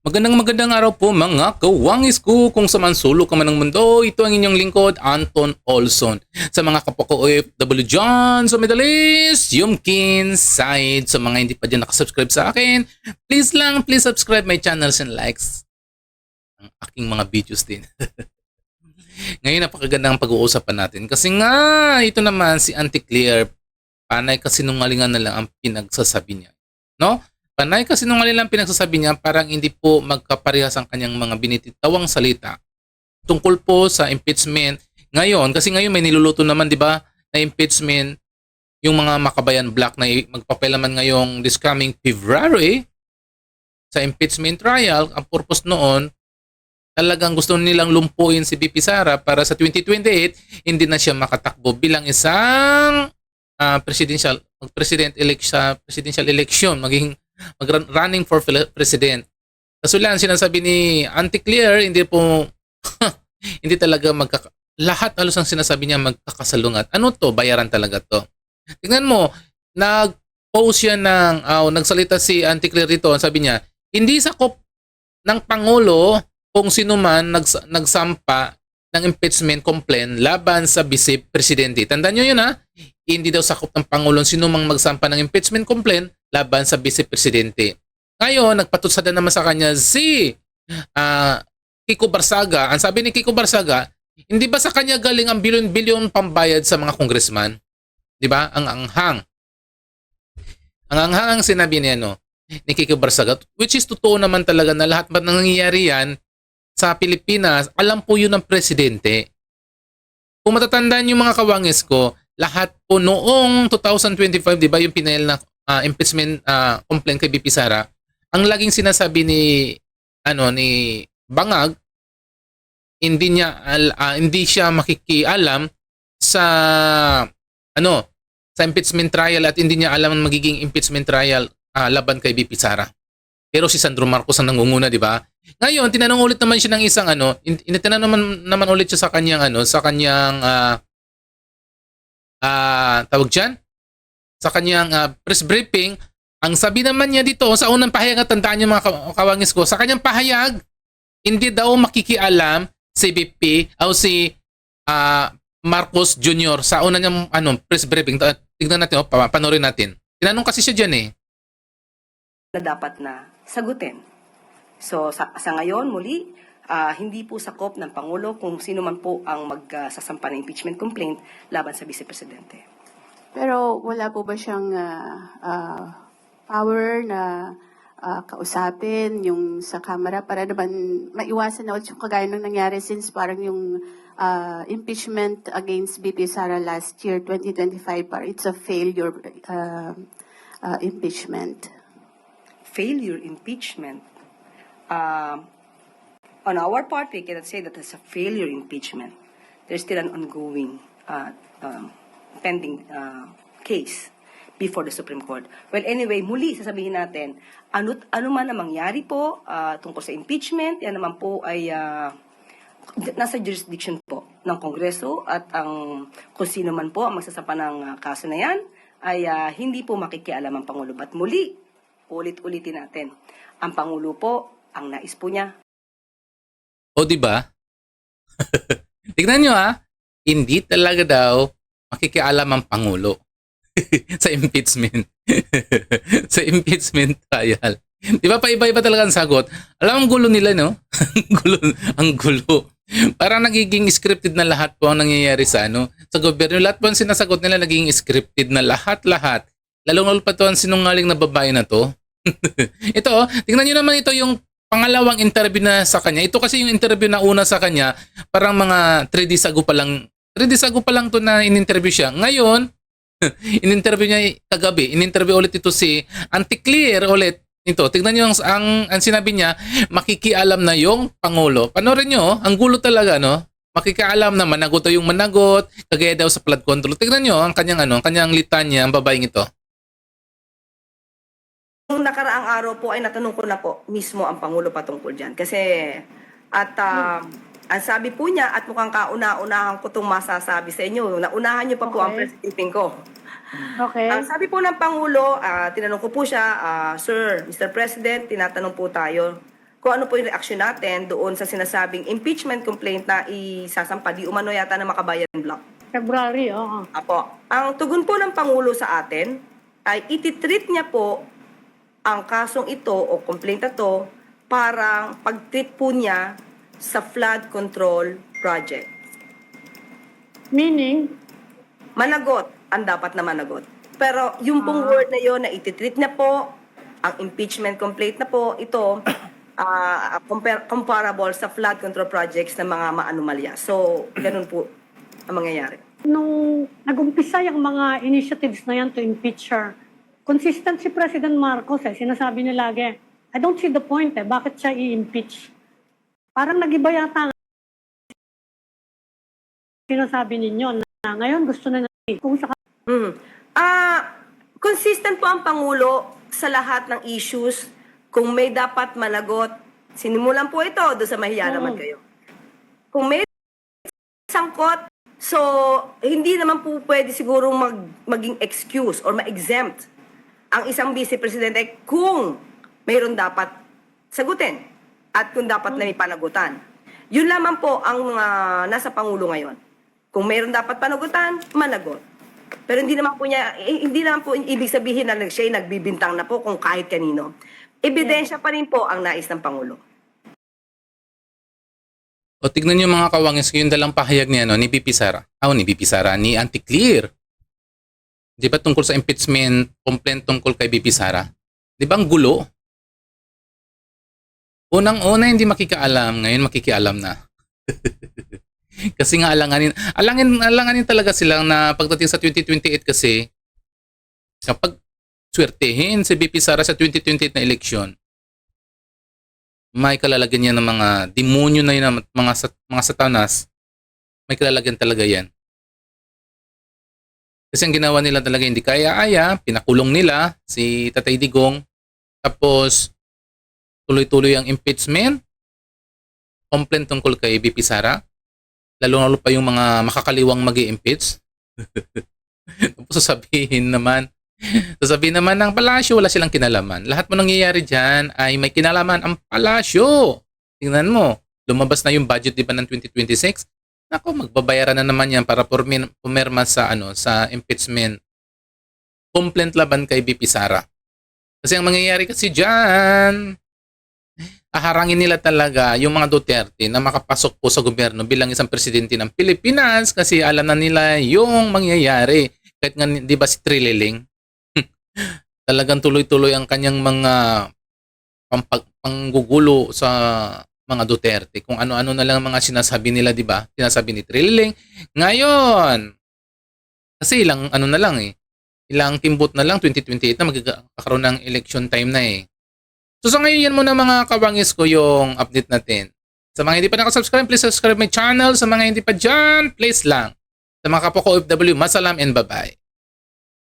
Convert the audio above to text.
Magandang araw po mga kawangis ko kung sa man sulok ka man ng mundo. Ito ang inyong lingkod, Anton Olson. Sa mga kapwa ko OFW dyan sa Middle East, Yumkin, side. Sa mga hindi pa dyan nakasubscribe sa akin, please subscribe my channels and likes ang aking mga videos din. Ngayon napakagandang pag-uusapan natin kasi nga ito naman si Auntie Claire, panay kasinungalingan na lang ang pinagsasabi niya. No? Panay kasinungalingan lang pinagsasabi niya, parang hindi po magkaparehas ang kanyang mga binititawang salita tungkol po sa impeachment. Ngayon, kasi ngayon may niluluto naman, di ba, na impeachment yung mga Makabayan Black na magpapailaman ngayong this coming February sa impeachment trial. Ang purpose noon, talagang gusto nilang lumpuin si BP Sara para sa 2028 hindi na siya makatakbo bilang isang presidential election, maging running for president. Kaso lang sinasabi ni Auntie Claire, hindi po hindi talaga lahat halos ang sinasabi niya magkakasalungat. Ano to? Bayaran talaga to. Tingnan mo, nag-post siya nagsalita si Auntie Claire dito, sabi niya, hindi sakop ng Pangulo kung sino man nagsampa ng impeachment complaint laban sa Vice Presidente. Tandaan nyo yun ha? Hindi daw sakop ng Pangulo sino mang magsampa ng impeachment complaint laban sa Vice Presidente. Ngayon, nagpatutsada naman sa kanya si Kiko Barsaga. Ang sabi ni Kiko Barsaga, hindi ba sa kanya galing ang bilyon-bilyon pambayad sa mga congressman? Di ba? Ang anghang. Ang anghang ang sinabi ni ni Kiko Barsaga, which is totoo naman talaga na lahat ba nangyayari yan sa Pilipinas, alam po yun ng presidente. Kung matatandaan yung mga kawangis ko, lahat po noong 2025, di ba, yung pinail na impeachment complaint kay BP Sara, ang laging sinasabi ni Bangag, hindi siya makikialam sa sa impeachment trial at hindi niya alam ang magiging impeachment trial laban kay BP Sara. Pero si Sandro Marcos ang nangunguna, di ba? Ngayon, tinanong ulit naman siya ng isang tinanong naman ulit siya sa kanyang tawag diyan, sa kanyang press briefing. Ang sabi naman niya dito sa unang pahayag, at tandaan niyo mga kawangis ko, sa kanyang pahayag, hindi daw makikialam si BP o si Marcos Jr. sa unang niyang press briefing. Tignan natin, panoorin natin. Tinanong kasi siya diyan na dapat na sagutin. So sa ngayon muli, hindi po sakop ng Pangulo kung sino man po ang magsasampa ng impeachment complaint laban sa Vice Presidente. Pero wala po ba siyang power na kausapin yung sa Kamara para naman maiwasan na ulit yung kagaya ng nangyari since parang yung impeachment against BP Sara last year, 2025, it's a failure impeachment. Failure impeachment. On our part, we cannot say that it's a failure impeachment. There's still an ongoing pending case before the Supreme Court. Well, anyway, muli sasabihin natin, ano man ang mangyari po tungkol sa impeachment, yan naman po ay nasa jurisdiction po ng Kongreso at kung sino man po ang magsasampa ng kaso na yan ay hindi po makikialam ang Pangulo. But muli, ulit-ulitin natin, ang Pangulo po, ang nais po niya. O di ba? Tignan nyo hindi talaga daw makikialam ang Pangulo sa impeachment. Sa impeachment trial. Di ba paiba-iba talaga ang sagot? Alam ang gulo nila, no? ang gulo. Parang nagiging scripted na lahat po ang nangyayari sa sa gobyerno. Lahat po ang sinasagot nila nagiging scripted na lahat. Lalong pa to ang sinungaling na babae na to. Ito, tingnan nyo naman ito yung pangalawang interview na sa kanya. Ito kasi yung interview na una sa kanya, parang mga 3 days ago pa lang to na in-interview siya. Ngayon, in-interview niya kagabi, in-interview ulit ito si Auntie Claire ulit. Ito, tignan niyo ang sinabi niya, makikialam na yung Pangulo. Panoorin niyo, ang gulo talaga, no? Makikialam na managot yung managot, kagaya daw sa flood control. Tignan niyo ang kanyang litanya, ang babaeng ito. Nung nakaraang araw po ay natanong ko na po mismo ang Pangulo patungkol dyan. Kasi ang sabi po niya at mukhang kauna-unahan ko itong masasabi sa inyo. Naunahan niyo pa po ang press briefing ko. Okay. Ang sabi po ng Pangulo, tinanong ko po siya, Sir, Mr. President, tinatanong po tayo kung ano po yung reaction natin doon sa sinasabing impeachment complaint na isasampa di umano yata ng Makabayan Block. February, oo. Apo, ang tugon po ng Pangulo sa atin ay ititreat niya po ang kasong ito o complaint na to parang pag-treat po niya sa flood control project. Meaning, Managot ang dapat na managot. Pero yung pong word na yon na ititreat niya po, ang impeachment complaint na po, ito, comparable sa flood control projects ng mga maanomalya. So, ganun po ang mangyayari. nung nag-umpisa yung mga initiatives na yan to impeach her, consistent si President Marcos sinasabi niya lagi, I don't see the point bakit siya i-impeach? Parang nag-iba yata ang sinasabi ninyo na ngayon gusto na kung sa Consistent po ang Pangulo sa lahat ng issues. Kung may dapat managot, sinimulan po ito doon sa mahiya naman kayo. Kung may sangkot, so hindi naman po pwede siguro maging excuse or ma-exempt ang isang vice presidente kung mayroon dapat sagutin at kung dapat na may panagutan. Yun lamang po ang nasa Pangulo ngayon. Kung mayroon dapat panagutan, managot. Pero hindi naman po ibig sabihin na siya nagbibintang na po kung kahit kanino. Ebidensya pa rin po ang nais ng Pangulo. O tignan niyo mga kawangis, yung dalang pahayag ni, ni BP Sara. Ni Auntie Clear. Di ba tungkol sa impeachment complaint tungkol kay BP Sara? Di ba ang gulo? Unang-una hindi makikaalam, ngayon makikialam na. Kasi nga alanganin talaga silang na pagdating sa 2028 kasi kapag swertehin si BP Sara sa 2028 na eleksyon, may kalalagyan niya ng mga demonyo na yun, mga satanas, may kalalagyan talaga yan. Kasi ang ginawa nila talaga hindi kaya-aya, pinakulong nila si Tatay Digong, tapos tuloy-tuloy ang impeachment, complaint tungkol kay BP Sara, lalo pa yung mga makakaliwang mag-i-impeach. Tapos sasabihin naman ng palasyo, wala silang kinalaman. Lahat mo nangyayari dyan ay may kinalaman ang palasyo. Tingnan mo, lumabas na yung budget di ba ng 2026? Nako, magbabayaran na naman yan para pumirma sa sa impeachment complaint laban kay BP Sara. Kasi ang mangyayari kasi dyan, aharangin nila talaga yung mga Duterte na makapasok po sa gobyerno bilang isang presidente ng Pilipinas kasi alam na nila yung mangyayari. Kahit nga, di ba si Trililing, talagang tuloy-tuloy ang kanyang mga panggugulo sa mga Duterte. Kung ano-ano na lang mga sinasabi nila, di ba? Sinasabi ni Trililing. Ngayon, kasi ilang ilang timbot na lang, 2028 na magkakaroon ng election time na eh. So sa ngayon yan muna mga kabangis ko yung update natin. Sa mga hindi pa nakasubscribe, please subscribe my channel. Sa mga hindi pa dyan, please lang. Sa mga kapwa ko OFW, masalam and bye-bye.